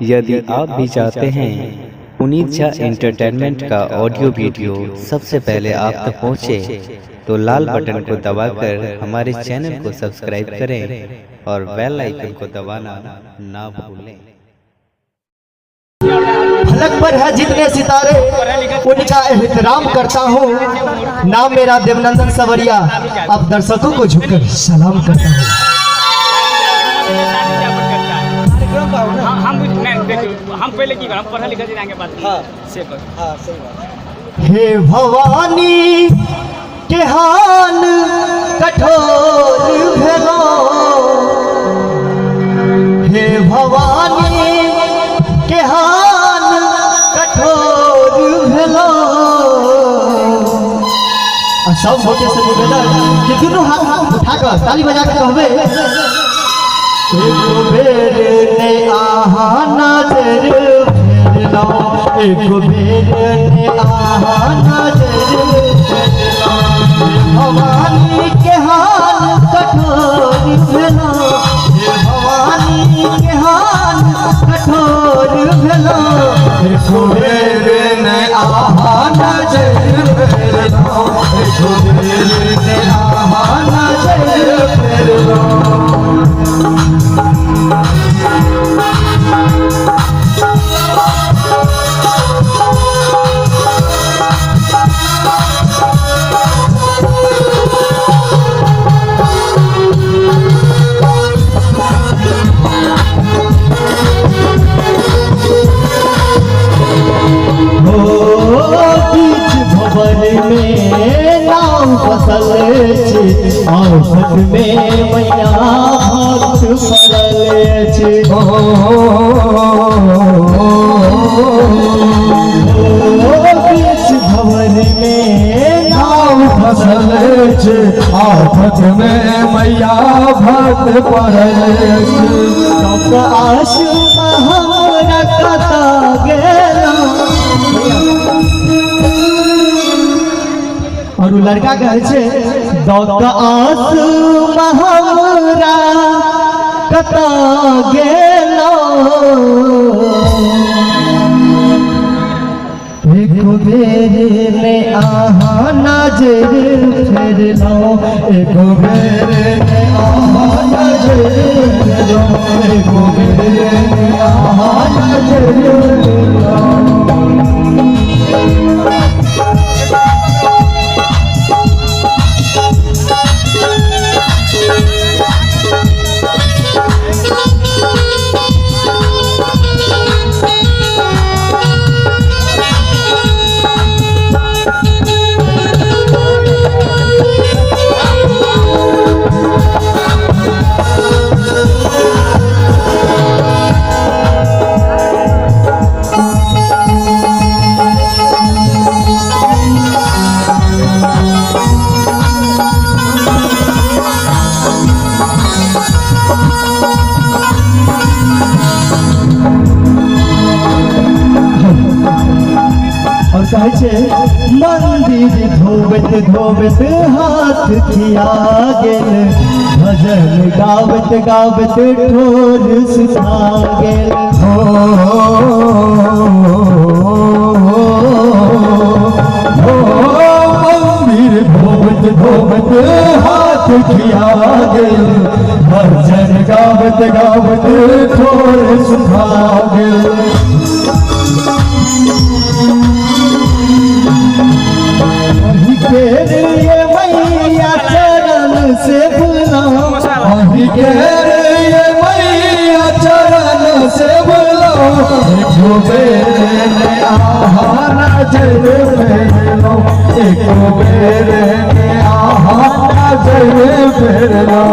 यदि आप भी चाहते हैं पुनीत झा एंटरटेनमेंट का ऑडियो वीडियो सबसे पहले आप तक पहुंचे, तो लाल बटन को दबाकर हमारे चैनल को सब्सक्राइब करें और बेल आइकन को दबाना ना भूलें। फलक पर है जितने सितारे उनका एहतराम करता हूँ। नाम मेरा देवनंदन सवरिया, अब दर्शकों को झुककर सलाम करता हूँ। हम पहले की हम पढ़ा लिखा जाएंगे बात। हाँ, सही बात। हे भवानी के हान कठोर भेलो, हे भवानी के हान कठोर भेलो। सब होते से निवेदन कि दोनों हाथ उठाकर ताली बजा के कहबे, एक बेर ने आहा नजर फेरलो, एक बेर ने आहा नजर फेरलो। भवानी के हाल कठोर भेलो, भवानी के हाल कठोर भेलो। एक बेर ने आहा नजर फेरलो, एक बेर ने आहा नजर फेरलो। आफत में मैया भक्त पड़ल छे, बीच भवन में नाव फसल छे, आफत में मैया भक्त पड़ल छे। आशु हमरा कता गेला, और लड़का कहे छे दौत आस हमरा कता गेलो। एक बेर में आहा नजर फेरलो, एक बेर में आहा नजर फेरलो, एक बेर में आहा नजर फेरलो। मंदिर धोबत धोबत हाथ खिया गेल, भजन गावत गावत ठोर सुखा गेल। मंदिर धोबत धोबत हाथ खिया गेल, भजन गावत गावत ठोर सुखा गेल। ये मैया चरण से बुलाओ, ये मैया चरण से बुलाओ। एक बेर ने आहा नजर फेरलो, एक बेर ने आहा नजर फेरलो।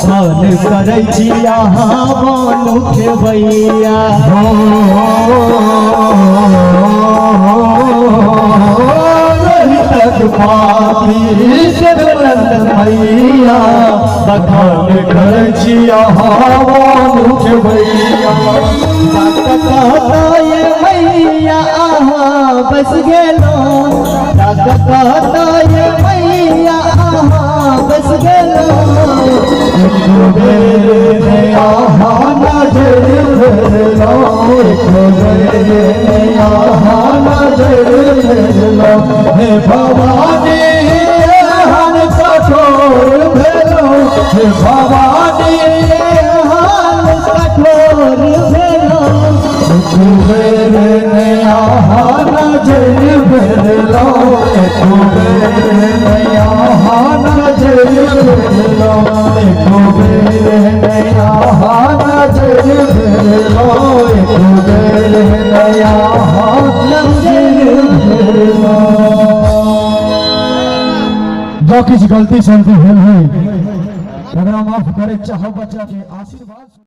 बखान करै छी अहाँ बानु खेबैया तक पापी देवनंदन भैया बखान करै छी अहाँ बानु खेबैया कहता ये मैया अहाँ बस गेलो कहता ये मैया अहाँ बस गेलो अहाँ नजर भेलो अहाँ नजर भेलो हे भवानी हन कठोर भेलो हे भवानी हन कठोर भेलो कुबेर नया नजर भेलो कुबेर नया नजर भेलो कुबेर नया नजर भेलो कुबेर नया नजर भेलो। जो किसी गलती सलती है अगर माफ करे चाहो बच्चा के आशीर्वाद।